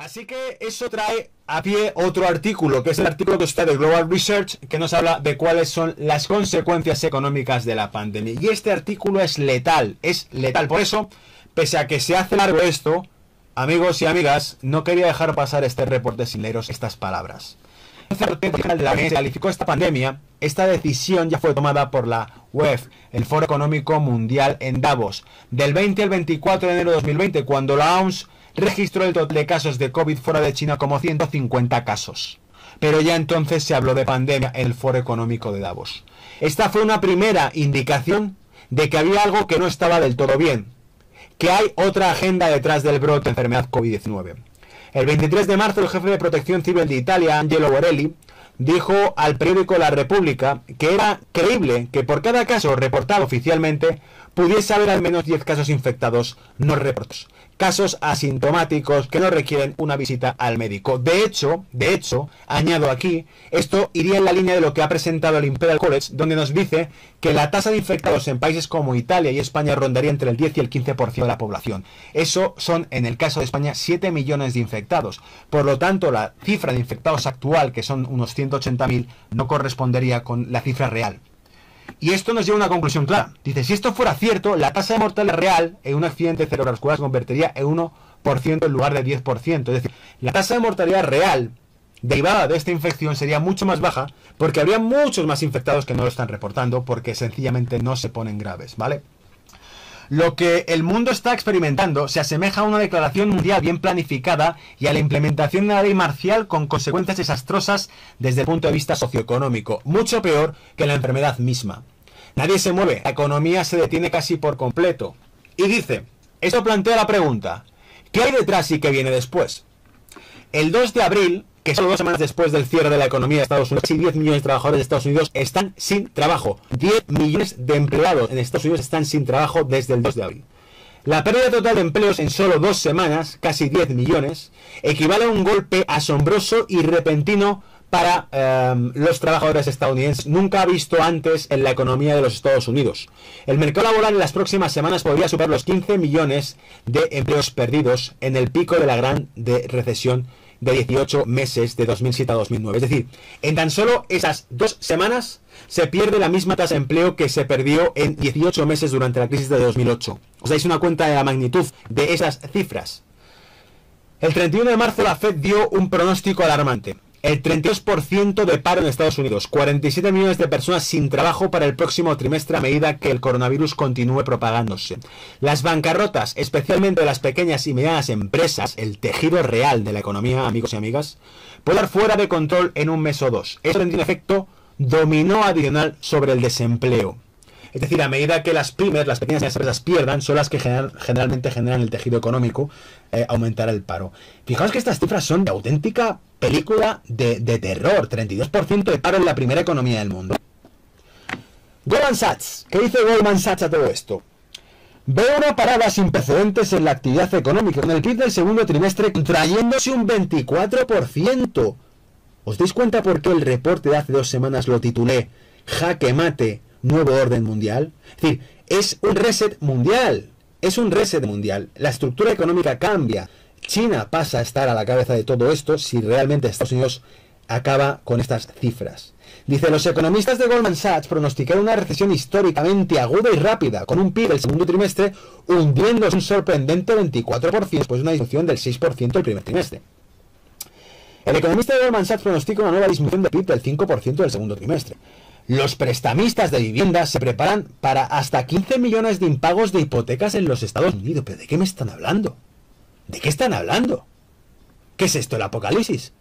Así que eso trae a pie otro artículo, que es el artículo que está de Global Research, que nos habla de cuáles son las consecuencias económicas de la pandemia. Y este artículo es letal, es letal. Por eso, pese a que se hace largo esto, amigos y amigas, no quería dejar pasar este reporte sin leeros estas palabras. El Consejo General de la OMS calificó esta pandemia. Esta decisión ya fue tomada por la WEF, el Foro Económico Mundial en Davos, del 20 al 24 de enero de 2020, cuando la OMS registró el total de casos de COVID fuera de China como 150 casos. Pero ya entonces se habló de pandemia en el Foro Económico de Davos. Esta fue una primera indicación de que había algo que no estaba del todo bien, que hay otra agenda detrás del brote de enfermedad COVID-19. El 23 de marzo, el jefe de Protección Civil de Italia, Angelo Borelli, dijo al periódico La Repubblica que era creíble que por cada caso reportado oficialmente pudiese haber al menos 10 casos infectados no reportados, casos asintomáticos que no requieren una visita al médico. De hecho, añado aquí, esto iría en la línea de lo que ha presentado el Imperial College, donde nos dice que la tasa de infectados en países como Italia y España rondaría entre el 10 y el 15% de la población. Eso son, en el caso de España, 7 millones de infectados. Por lo tanto, la cifra de infectados actual, que son unos 180.000, no correspondería con la cifra real. Y esto nos lleva a una conclusión clara. Dice, si esto fuera cierto, la tasa de mortalidad real en un accidente cerebrovascular se convertiría en 1% en lugar de 10%. Es decir, la tasa de mortalidad real derivada de esta infección sería mucho más baja porque habría muchos más infectados que no lo están reportando porque sencillamente no se ponen graves, ¿vale? Lo que el mundo está experimentando se asemeja a una declaración mundial bien planificada y a la implementación de una ley marcial con consecuencias desastrosas desde el punto de vista socioeconómico, mucho peor que la enfermedad misma. Nadie se mueve, la economía se detiene casi por completo. Y dice, esto plantea la pregunta, ¿qué hay detrás y qué viene después? El 2 de abril, que solo 2 semanas después del cierre de la economía de Estados Unidos, casi 10 millones de trabajadores de Estados Unidos están sin trabajo. 10 millones de empleados en Estados Unidos están sin trabajo desde el 2 de abril. La pérdida total de empleos en solo 2 semanas, casi 10 millones, equivale a un golpe asombroso y repentino para los trabajadores estadounidenses, nunca visto antes en la economía de los Estados Unidos. El mercado laboral en las próximas semanas podría superar los 15 millones de empleos perdidos en el pico de la gran recesión de 18 meses de 2007 a 2009. Es decir, en tan solo esas 2 semanas se pierde la misma tasa de empleo que se perdió en 18 meses durante la crisis de 2008. ¿Os dais una cuenta de la magnitud de esas cifras? El 31 de marzo la Fed dio un pronóstico alarmante. El 32% de paro en Estados Unidos, 47 millones de personas sin trabajo para el próximo trimestre a medida que el coronavirus continúe propagándose. Las bancarrotas, especialmente de las pequeñas y medianas empresas, el tejido real de la economía, amigos y amigas, puede estar fuera de control en un mes o dos. Esto tendría un efecto dominó adicional sobre el desempleo. Es decir, a medida que las pymes, las pequeñas empresas pierdan, son las que generalmente generan el tejido económico, aumentará el paro. Fijaos que estas cifras son de auténtica película de terror. 32% de paro en la primera economía del mundo. Goldman Sachs. ¿Qué dice Goldman Sachs a todo esto? Veo una parada sin precedentes en la actividad económica, con el PIB del segundo trimestre contrayéndose un 24%. ¿Os dais cuenta por qué el reporte de hace 2 semanas lo titulé Jaque Mate, Nuevo Orden Mundial? Es decir, es un reset mundial. Es un reset mundial. La estructura económica cambia. China pasa a estar a la cabeza de todo esto si realmente Estados Unidos acaba con estas cifras. Dice, los economistas de Goldman Sachs pronosticaron una recesión históricamente aguda y rápida, con un PIB del segundo trimestre hundiéndose un sorprendente 24% después de una disminución del 6% el primer trimestre. El economista de Goldman Sachs pronostica una nueva disminución de PIB del 5% del segundo trimestre. Los prestamistas de vivienda se preparan para hasta 15 millones de impagos de hipotecas en los Estados Unidos. ¿Pero de qué me están hablando? ¿De qué están hablando? ¿Qué es esto, el apocalipsis?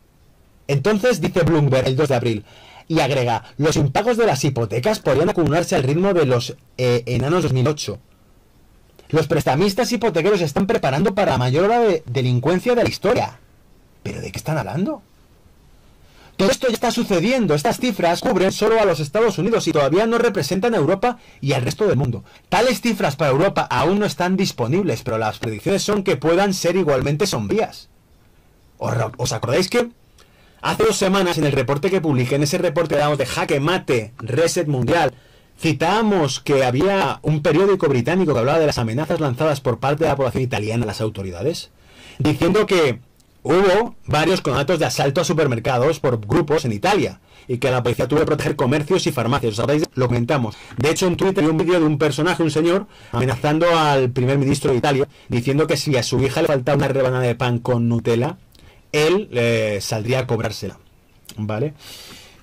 Entonces dice Bloomberg el 2 de abril y agrega, los impagos de las hipotecas podrían acumularse al ritmo de los enanos 2008. Los prestamistas hipotequeros se están preparando para la mayor ola de delincuencia de la historia. ¿Pero de qué están hablando? Todo esto ya está sucediendo. Estas cifras cubren solo a los Estados Unidos y todavía no representan a Europa y al resto del mundo. Tales cifras para Europa aún no están disponibles, pero las predicciones son que puedan ser igualmente sombrías. ¿Os acordáis que hace 2 semanas en el reporte que publiqué, en ese reporte de Jaque Mate, Reset Mundial, citábamos que había un periódico británico que hablaba de las amenazas lanzadas por parte de la población italiana a las autoridades, diciendo que hubo varios conatos de asalto a supermercados por grupos en Italia y que la policía tuvo que proteger comercios y farmacias. ¿Os acordáis? Lo comentamos. De hecho, en Twitter hay un vídeo de un personaje, un señor, amenazando al primer ministro de Italia, diciendo que si a su hija le faltaba una rebanada de pan con Nutella, él saldría a cobrársela. ¿Vale?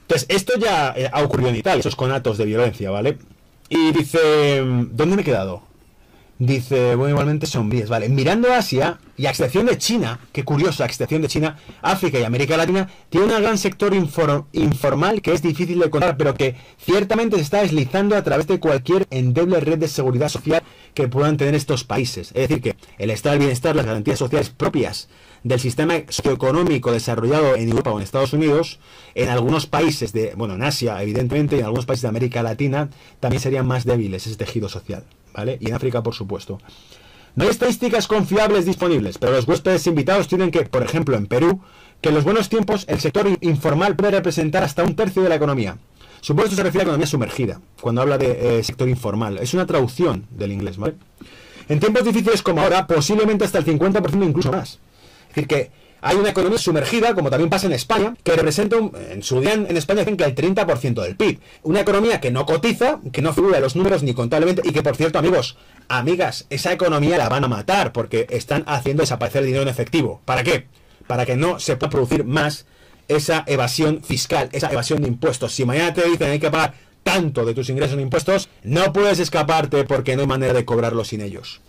Entonces, esto ya ha ocurrido en Italia, esos conatos de violencia, ¿vale? Y dice, ¿dónde me he quedado? Dice, bueno, igualmente son vías, ¿vale? Mirando a Asia, y a excepción de China, qué curioso, a excepción de China, África y América Latina, tiene un gran sector informal que es difícil de contar, pero que ciertamente se está deslizando a través de cualquier endeble red de seguridad social que puedan tener estos países. Es decir, que el estado del bienestar, las garantías sociales propias del sistema socioeconómico desarrollado en Europa o en Estados Unidos, en algunos países de, bueno, en Asia, evidentemente, y en algunos países de América Latina, también serían más débiles ese tejido social, ¿vale? Y en África, por supuesto. No hay estadísticas confiables disponibles, pero los huéspedes invitados tienen que, por ejemplo, en Perú, que en los buenos tiempos el sector informal puede representar hasta un tercio de la economía. Supongo que esto se refiere a economía sumergida, cuando habla de sector informal. Es una traducción del inglés, ¿vale? En tiempos difíciles como ahora, posiblemente hasta el 50%, incluso más. Es decir, que hay una economía sumergida, como también pasa en España, que representa, en su día en España dicen que el 30% del PIB. Una economía que no cotiza, que no figura en los números ni contablemente, y que, por cierto, amigos, amigas, esa economía la van a matar, porque están haciendo desaparecer el dinero en efectivo. ¿Para qué? Para que no se pueda producir más esa evasión fiscal, esa evasión de impuestos. Si mañana te dicen hay que pagar tanto de tus ingresos en impuestos, no puedes escaparte porque no hay manera de cobrarlo sin ellos.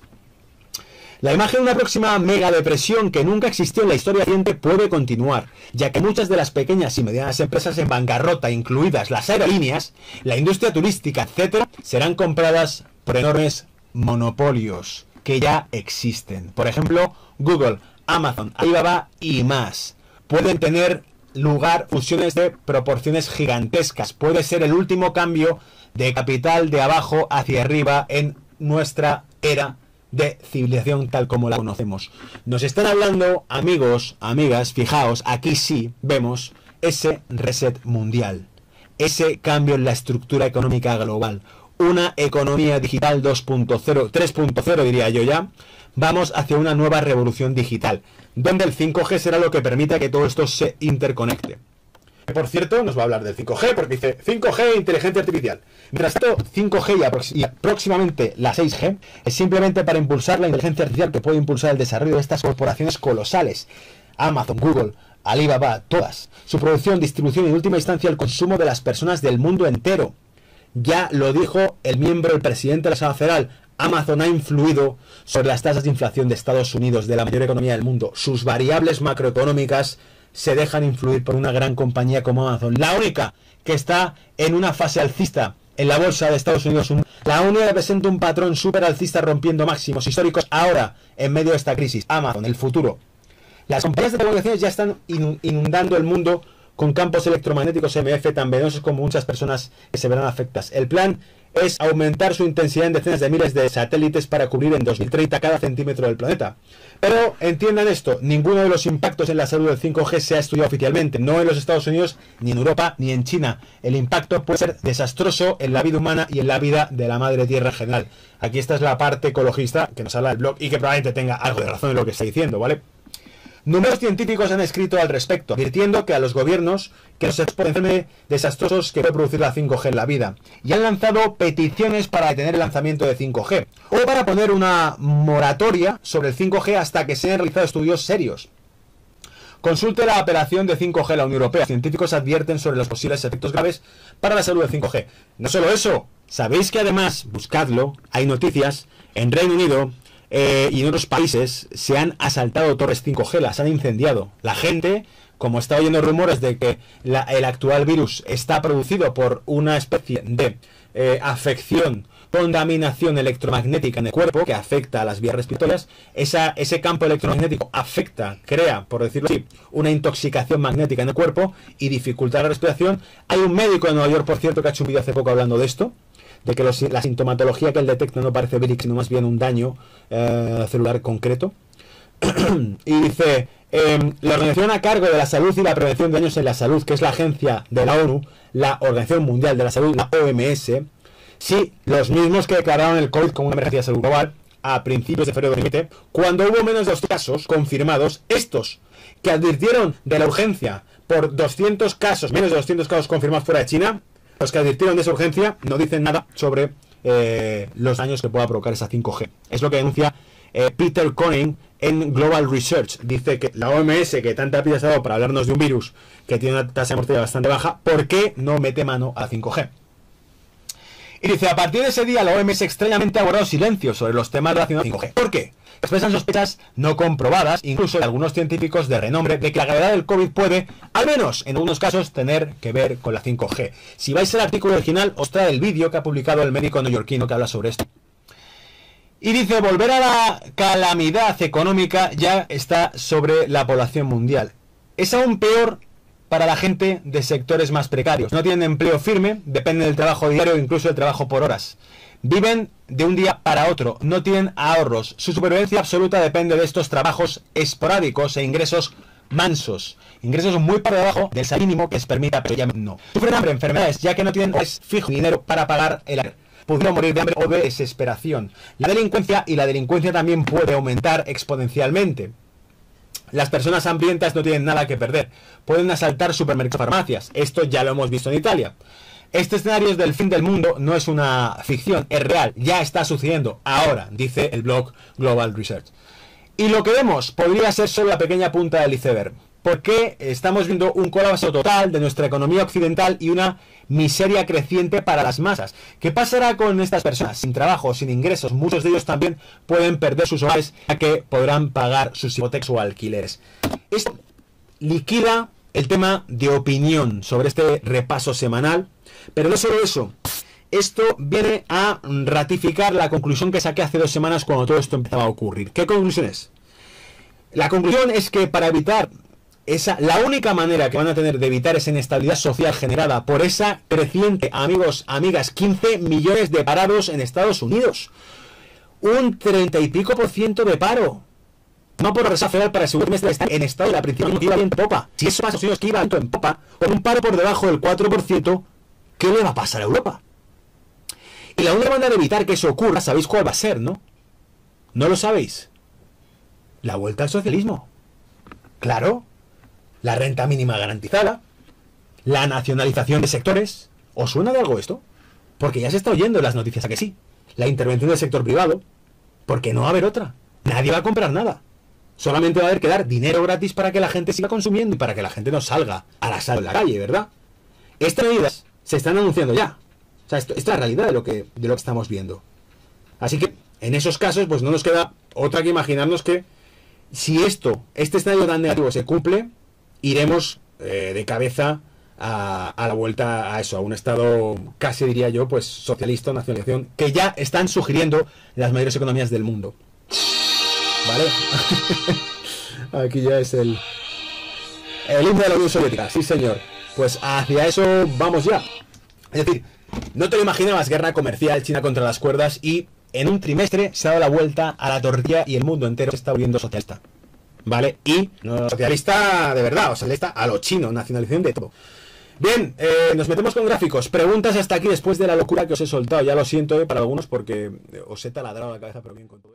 La imagen de una próxima mega depresión que nunca existió en la historia reciente puede continuar, ya que muchas de las pequeñas y medianas empresas en bancarrota, incluidas las aerolíneas, la industria turística, etcétera, serán compradas por enormes monopolios que ya existen. Por ejemplo, Google, Amazon, Alibaba y más. Pueden tener lugar fusiones de proporciones gigantescas. Puede ser el último cambio de capital de abajo hacia arriba en nuestra era de civilización tal como la conocemos. Nos están hablando, amigos, amigas, fijaos, aquí sí vemos ese reset mundial, ese cambio en la estructura económica global, una economía digital 2.0, 3.0 diría yo ya. Vamos hacia una nueva revolución digital, donde el 5G será lo que permita que todo esto se interconecte. Por cierto, nos va a hablar del 5G, porque dice 5G e inteligencia artificial. Mientras tanto, 5G y próximamente la 6G es simplemente para impulsar la inteligencia artificial que puede impulsar el desarrollo de estas corporaciones colosales. Amazon, Google, Alibaba, todas. Su producción, distribución y en última instancia el consumo de las personas del mundo entero. Ya lo dijo el presidente de la Reserva Federal. Amazon ha influido sobre las tasas de inflación de Estados Unidos, de la mayor economía del mundo. Sus variables macroeconómicas se dejan influir por una gran compañía como Amazon, la única que está en una fase alcista en la bolsa de Estados Unidos, la única que presenta un patrón súper alcista rompiendo máximos históricos ahora en medio de esta crisis. Amazon, el futuro. Las compañías de telecomunicaciones ya están inundando el mundo con campos electromagnéticos MF tan venenosos como muchas personas que se verán afectadas. El plan es aumentar su intensidad en decenas de miles de satélites para cubrir en 2030 cada centímetro del planeta. Pero entiendan esto, ninguno de los impactos en la salud del 5G se ha estudiado oficialmente, no en los Estados Unidos, ni en Europa, ni en China. El impacto puede ser desastroso en la vida humana y en la vida de la madre tierra en general. Aquí esta es la parte ecologista que nos habla del blog y que probablemente tenga algo de razón en lo que está diciendo, ¿vale? Numerosos científicos han escrito al respecto, advirtiendo que a los gobiernos que los potencialmente desastrosos que puede producir la 5G en la vida, y han lanzado peticiones para detener el lanzamiento de 5G, o para poner una moratoria sobre el 5G hasta que se hayan realizado estudios serios. Consulte la apelación de 5G en la Unión Europea. Científicos advierten sobre los posibles efectos graves para la salud del 5G. No solo eso, sabéis que además, buscadlo, hay noticias, en Reino Unido y en otros países se han asaltado torres 5G, las han incendiado. La gente, como está oyendo rumores de que el actual virus está producido por una especie de afección, contaminación electromagnética en el cuerpo que afecta a las vías respiratorias, ese campo electromagnético afecta, crea, por decirlo así, una intoxicación magnética en el cuerpo y dificulta la respiración. Hay un médico en Nueva York, por cierto, que ha hecho un vídeo hace poco hablando de esto, de que la sintomatología que él detecta no parece vírica, sino más bien un daño celular concreto. Y dice, la organización a cargo de la salud y la prevención de daños en la salud, que es la agencia de la ONU, la Organización Mundial de la Salud, la OMS, sí, los mismos que declararon el COVID como una emergencia de salud global, a principios de febrero de 2020, cuando hubo menos de 2 casos confirmados, estos que advirtieron de la urgencia por 200 casos, menos de 200 casos confirmados fuera de China, los que advirtieron de esa urgencia no dicen nada sobre los daños que pueda provocar esa 5G. Es lo que denuncia Peter Koenig en Global Research. Dice que la OMS, que tanta pila se ha dado para hablarnos de un virus que tiene una tasa de mortalidad bastante baja, ¿por qué no mete mano a 5G? Y dice, a partir de ese día la OMS extrañamente ha guardado silencio sobre los temas relacionados con 5G. ¿Por qué? Expresan sospechas no comprobadas, incluso de algunos científicos de renombre, de que la gravedad del COVID puede, al menos en algunos casos, tener que ver con la 5G. Si vais al artículo original, os trae el vídeo que ha publicado el médico neoyorquino que habla sobre esto. Y dice, volver a la calamidad económica ya está sobre la población mundial. Es aún peor para la gente de sectores más precarios. No tienen empleo firme, dependen del trabajo diario o incluso del trabajo por horas. Viven de un día para otro, no tienen ahorros. Su supervivencia absoluta depende de estos trabajos esporádicos e ingresos mansos. Ingresos muy por debajo del salario mínimo que les permita, pero ya no. Sufren hambre, enfermedades, ya que no tienen fijo dinero para pagar el alquiler. Pudieron morir de hambre o de desesperación. La delincuencia también puede aumentar exponencialmente. Las personas hambrientas no tienen nada que perder. Pueden asaltar supermercados y farmacias. Esto ya lo hemos visto en Italia. Este escenario es del fin del mundo, no es una ficción, es real. Ya está sucediendo ahora, dice el blog Global Research. Y lo que vemos podría ser solo la pequeña punta del iceberg. Porque estamos viendo un colapso total de nuestra economía occidental y una miseria creciente para las masas. ¿Qué pasará con estas personas sin trabajo, sin ingresos? Muchos de ellos también pueden perder sus hogares, ya que podrán pagar sus hipotecas o alquileres. Esto liquida el tema de opinión sobre este repaso semanal, pero no solo eso. Esto viene a ratificar la conclusión que saqué hace 2 semanas cuando todo esto empezaba a ocurrir. ¿Qué conclusión es? La conclusión es que para evitar la única manera que van a tener de evitar esa inestabilidad social generada por esa creciente, amigos, amigas, 15 millones de parados en Estados Unidos. Un 30 y pico % de paro. No por la Reserva Federal para asegurar que está en estado de la principal que iba bien popa. Si eso pasa, que iba en popa, con un paro por debajo del 4%, ¿qué le va a pasar a Europa? Y la única manera de evitar que eso ocurra, ¿sabéis cuál va a ser, no? ¿No lo sabéis? La vuelta al socialismo. Claro. La renta mínima garantizada, la nacionalización de sectores. ¿Os suena de algo esto? Porque ya se está oyendo en las noticias a que sí. La intervención del sector privado, porque no va a haber otra. Nadie va a comprar nada. Solamente va a haber que dar dinero gratis para que la gente siga consumiendo y para que la gente no salga a la sala de la calle, ¿verdad? Estas medidas se están anunciando ya. O sea, esto es la realidad de lo que estamos viendo. Así que, en esos casos, pues no nos queda otra que imaginarnos que si este escenario tan negativo se cumple, iremos de cabeza a la vuelta a eso, a un estado casi, diría yo, pues socialista, nacionalización, que ya están sugiriendo las mayores economías del mundo. ¿Vale? Aquí ya es el himno de la Unión Soviética, sí señor. Pues hacia eso vamos ya. Es decir, no te lo imaginabas, guerra comercial, China contra las cuerdas, y en un trimestre se ha dado la vuelta a la tortilla y el mundo entero se está volviendo socialista. ¿Vale? Y no socialista de verdad, o socialista a lo chino, nacionalización de todo. Bien, nos metemos con gráficos. Preguntas hasta aquí después de la locura que os he soltado. Ya lo siento para algunos porque os he taladrado la cabeza, pero bien con todo.